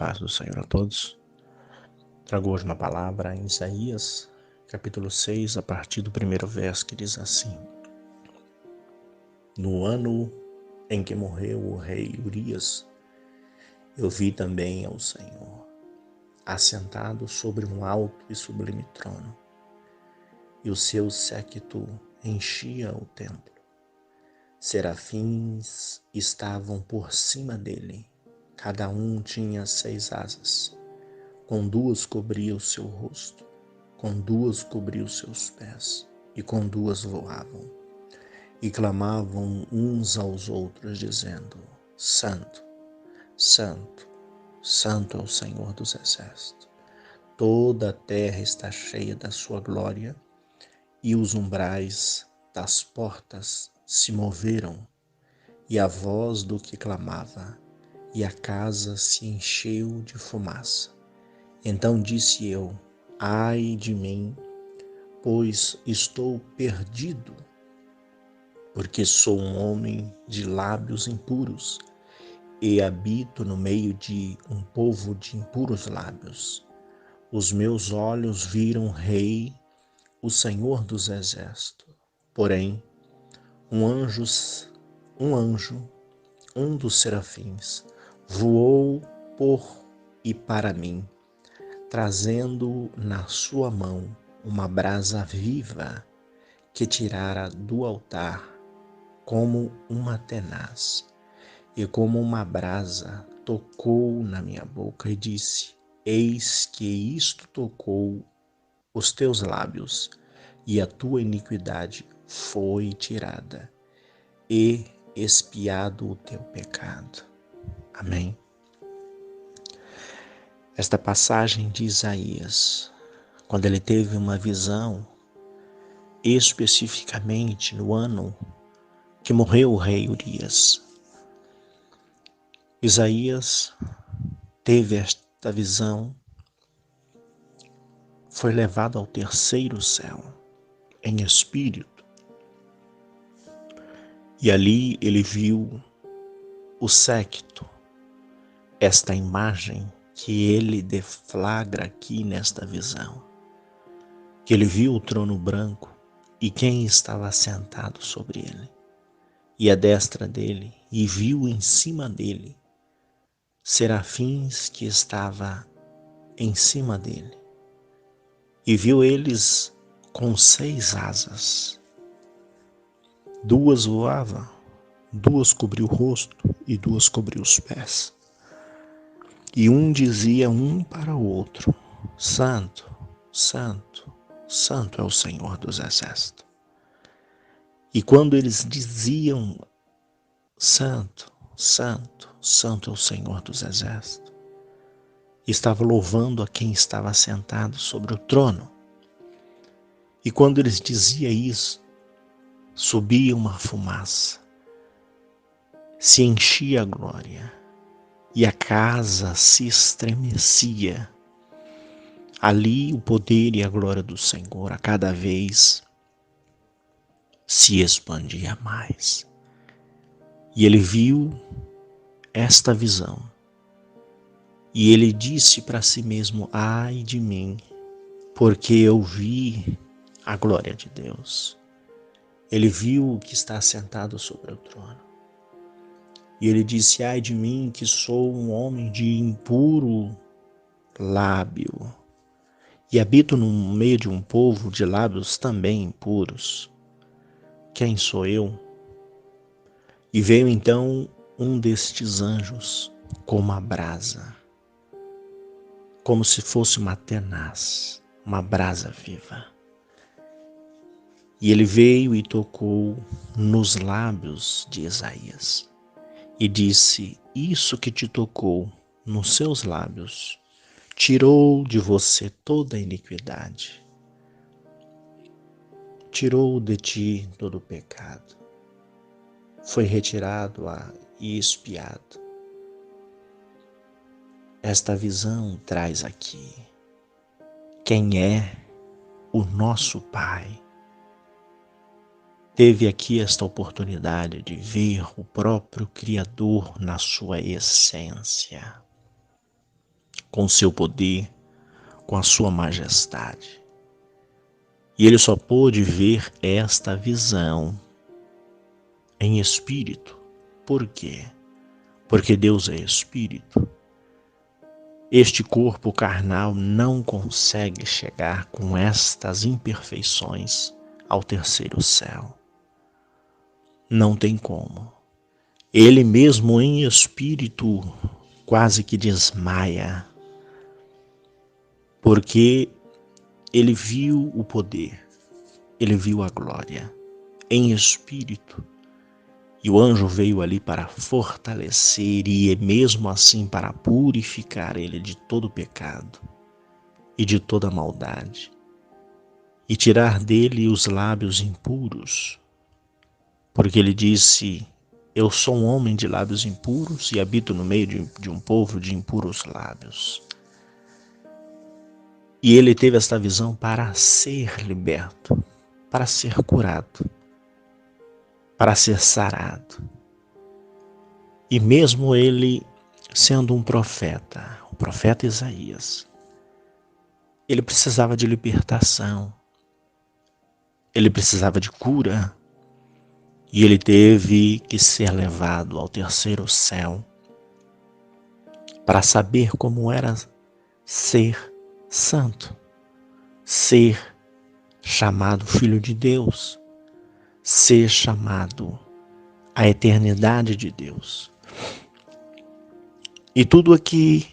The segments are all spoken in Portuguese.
paz do Senhor a todos. Trago hoje uma palavra em Isaías, capítulo 6, a partir do primeiro verso, que diz assim: No ano em que morreu o rei Urias, eu vi também ao Senhor, assentado sobre um alto e sublime trono, e o seu séquito enchia o templo. Serafins estavam por cima dele, cada um tinha 6 asas. Com 2 cobria o seu rosto, com 2 cobria os seus pés, e com 2 voavam. E clamavam uns aos outros, dizendo: Santo, Santo, Santo é o Senhor dos Exércitos. Toda a terra está cheia da sua glória, e os umbrais das portas se moveram, e a voz do que clamava, e a casa se encheu de fumaça. Então disse eu: Ai de mim, pois estou perdido, porque sou um homem de lábios impuros e habito no meio de um povo de impuros lábios. Os meus olhos viram o Rei, o Senhor dos Exércitos. Porém, um dos serafins, voou por e para mim, trazendo na sua mão uma brasa viva que tirara do altar como uma tenaz, e como uma brasa tocou na minha boca e disse: Eis que isto tocou os teus lábios, e a tua iniquidade foi tirada, e expiado o teu pecado. Amém. Esta passagem de Isaías, quando ele teve uma visão, especificamente no ano que morreu o rei Urias. Isaías teve esta visão, foi levado ao terceiro céu, em espírito, e ali ele viu o séquito, esta imagem que ele deflagra aqui nesta visão, que ele viu o trono branco e quem estava sentado sobre ele, e a destra dele, e viu em cima dele serafins que estava em cima dele, e viu eles com 6 asas. 2 voavam, 2 cobriu o rosto e 2 cobriu os pés. E um dizia um para o outro: Santo, Santo, Santo é o Senhor dos Exércitos. E quando eles diziam: Santo, Santo, Santo é o Senhor dos Exércitos, estava louvando a quem estava sentado sobre o trono. E quando eles diziam isso, subia uma fumaça, se enchia a glória, e a casa se estremecia. Ali o poder e a glória do Senhor a cada vez se expandia mais. E ele viu esta visão, e ele disse para si mesmo: Ai de mim, porque eu vi a glória de Deus. Ele viu o que está sentado sobre o trono. E ele disse: Ai de mim, que sou um homem de impuro lábio, e habito no meio de um povo de lábios também impuros. Quem sou eu? E veio então um destes anjos com uma brasa, como se fosse uma tenaz, uma brasa viva. E ele veio e tocou nos lábios de Isaías e disse: Isso que te tocou nos seus lábios tirou de você toda a iniquidade, tirou de ti todo o pecado, foi retirado e expiado. Esta visão traz aqui quem é o nosso Pai. Teve aqui esta oportunidade de ver o próprio Criador na sua essência. com seu poder, com a sua majestade. E ele só pôde ver esta visão em espírito. Por quê? Porque Deus é espírito. Este corpo carnal não consegue chegar com estas imperfeições ao terceiro céu. Não tem como. Ele mesmo em espírito quase que desmaia, porque ele viu o poder, ele viu a glória em espírito. E o anjo veio ali para fortalecer e mesmo assim para purificar ele de todo pecado e de toda maldade, e tirar dele os lábios impuros, porque ele disse: eu sou um homem de lábios impuros e habito no meio de um povo de impuros lábios. E ele teve esta visão para ser liberto, para ser curado, para ser sarado. E mesmo ele sendo um profeta, o profeta Isaías, ele precisava de libertação, ele precisava de cura, e ele teve que ser levado ao terceiro céu para saber como era ser santo, ser chamado filho de Deus, ser chamado a eternidade de Deus. E tudo aqui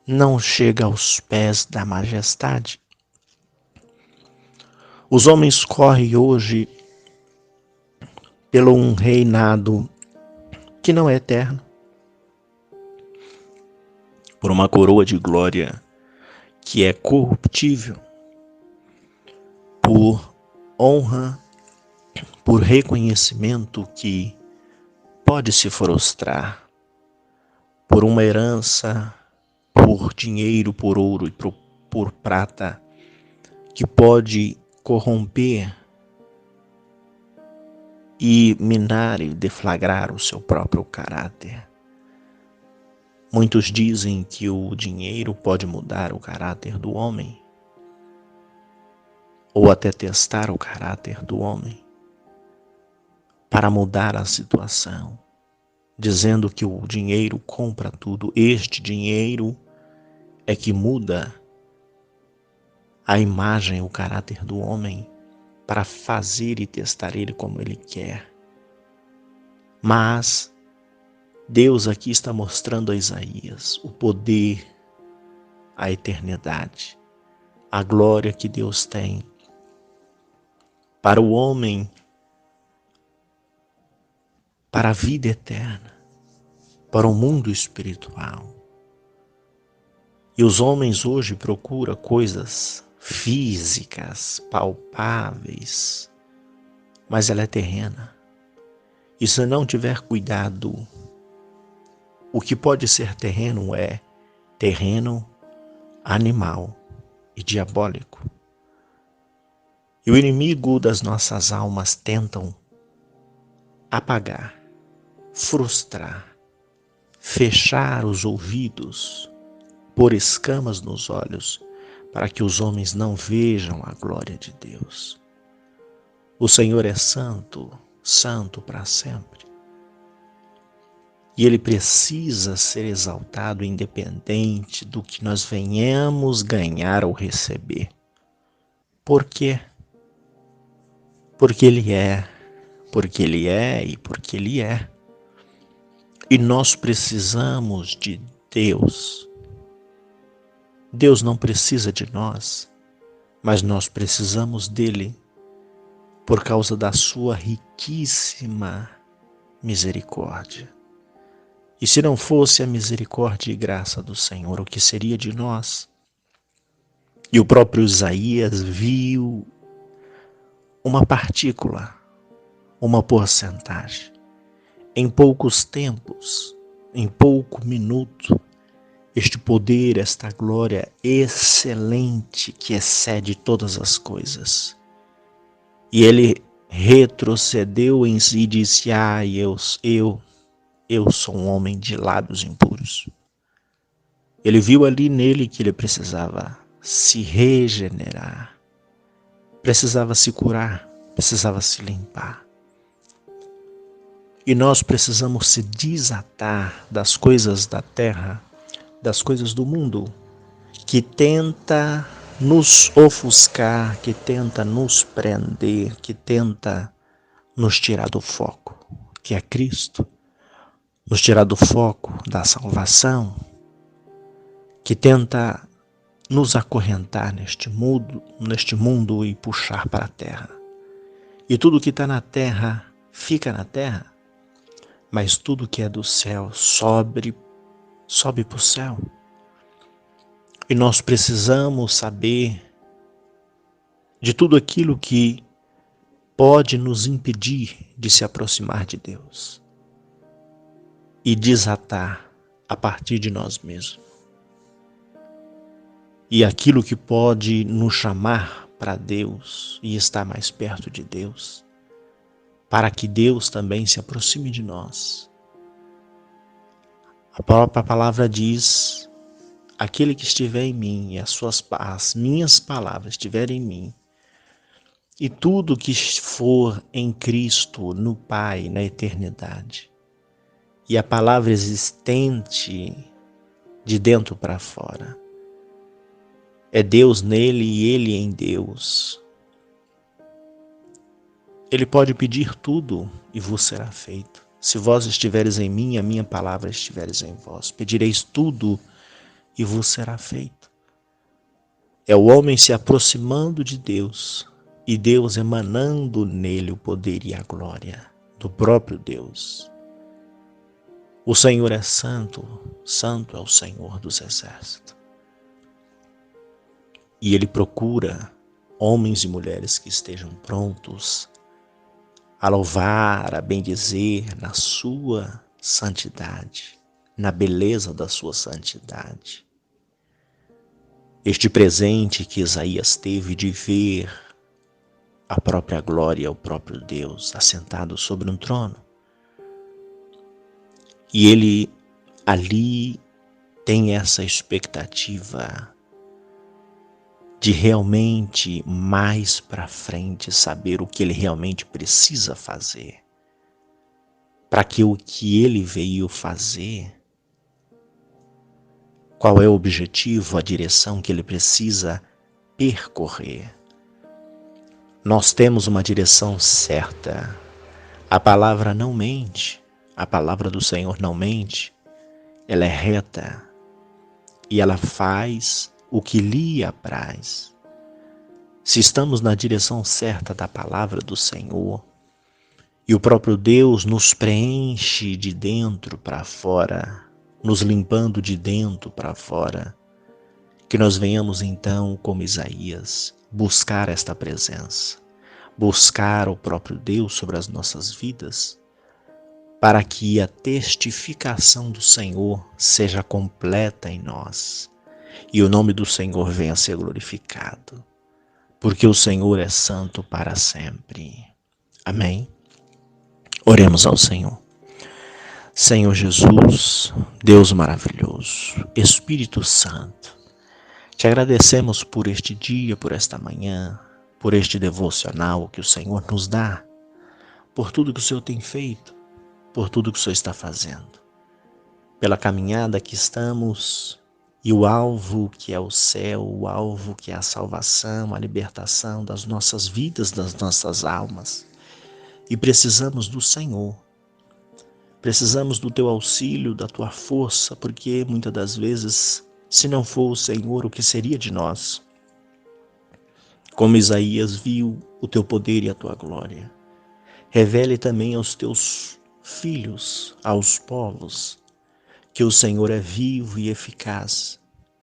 não chega aos pés da majestade. Os homens correm hoje pelo um reinado que não é eterno, por uma coroa de glória que é corruptível, por honra, por reconhecimento que pode se frustrar, por uma herança, por dinheiro, por ouro e por prata, que pode corromper e minar e deflagrar o seu próprio caráter. Muitos dizem que o dinheiro pode mudar o caráter do homem, ou até testar o caráter do homem, para mudar a situação, dizendo que o dinheiro compra tudo. Este dinheiro é que muda a imagem, o caráter do homem, para fazer e testar ele como ele quer. Mas Deus aqui está mostrando a Isaías o poder, a eternidade, a glória que Deus tem para o homem, para a vida eterna, para o mundo espiritual. E os homens hoje procuram coisas físicas, palpáveis, mas ela é terrena. E se não tiver cuidado, o que pode ser terreno é terreno, animal e diabólico. E o inimigo das nossas almas tentam apagar, frustrar, fechar os ouvidos, pôr escamas nos olhos, para que os homens não vejam a glória de Deus. O Senhor é santo, santo para sempre. E Ele precisa ser exaltado independente do que nós venhamos ganhar ou receber. Por quê? Porque Ele é e porque Ele é. E nós precisamos de Deus. Deus não precisa de nós, mas nós precisamos dele por causa da sua riquíssima misericórdia. E se não fosse a misericórdia e graça do Senhor, o que seria de nós? E o próprio Isaías viu uma partícula, uma porcentagem. Em poucos tempos, em pouco minuto, este poder, esta glória excelente que excede todas as coisas. E ele retrocedeu em si e disse: eu sou um homem de lábios impuros. Ele viu ali nele que ele precisava se regenerar, precisava se curar, precisava se limpar. E nós precisamos se desatar das coisas da terra, das coisas do mundo, que tenta nos ofuscar, que tenta nos prender, que tenta nos tirar do foco, que é Cristo, nos tirar do foco da salvação, que tenta nos acorrentar neste mundo e puxar para a terra. E tudo que está na terra fica na terra, mas tudo que é do céu sobe para o céu. E nós precisamos saber de tudo aquilo que pode nos impedir de se aproximar de Deus e desatar a partir de nós mesmos. E aquilo que pode nos chamar para Deus e estar mais perto de Deus, para que Deus também se aproxime de nós. A própria palavra diz: aquele que estiver em mim e as minhas palavras estiverem em mim, e tudo que for em Cristo, no Pai, na eternidade, e a palavra existente de dentro para fora, é Deus nele e ele em Deus. Ele pode pedir tudo e vos será feito. Se vós estiveres em mim, a minha palavra estiveres em vós. Pedireis tudo e vos será feito. É o homem se aproximando de Deus e Deus emanando nele o poder e a glória do próprio Deus. O Senhor é santo, santo é o Senhor dos exércitos. E Ele procura homens e mulheres que estejam prontos a louvar, a bendizer na sua santidade, na beleza da sua santidade. Este presente que Isaías teve de ver a própria glória, o próprio Deus assentado sobre um trono. E ele ali tem essa expectativa de realmente mais para frente saber o que ele realmente precisa fazer, para que o que ele veio fazer, qual é o objetivo, a direção que ele precisa percorrer. Nós temos uma direção certa. A palavra não mente, a palavra do Senhor não mente, ela é reta e ela faz o que lhe apraz. Se estamos na direção certa da palavra do Senhor e o próprio Deus nos preenche de dentro para fora, nos limpando de dentro para fora, que nós venhamos então, como Isaías, buscar esta presença, buscar o próprio Deus sobre as nossas vidas, para que a testificação do Senhor seja completa em nós e o nome do Senhor venha a ser glorificado, porque o Senhor é santo para sempre. Amém? Oremos ao Senhor. Senhor Jesus, Deus maravilhoso, Espírito Santo, te agradecemos por este dia, por esta manhã, por este devocional que o Senhor nos dá, por tudo que o Senhor tem feito, por tudo que o Senhor está fazendo, pela caminhada que estamos e o alvo que é o céu, o alvo que é a salvação, a libertação das nossas vidas, das nossas almas. E precisamos do Senhor, precisamos do teu auxílio, da tua força, porque muitas das vezes, se não for o Senhor, o que seria de nós? Como Isaías viu o teu poder e a tua glória, revele também aos teus filhos, aos povos, que o Senhor é vivo e eficaz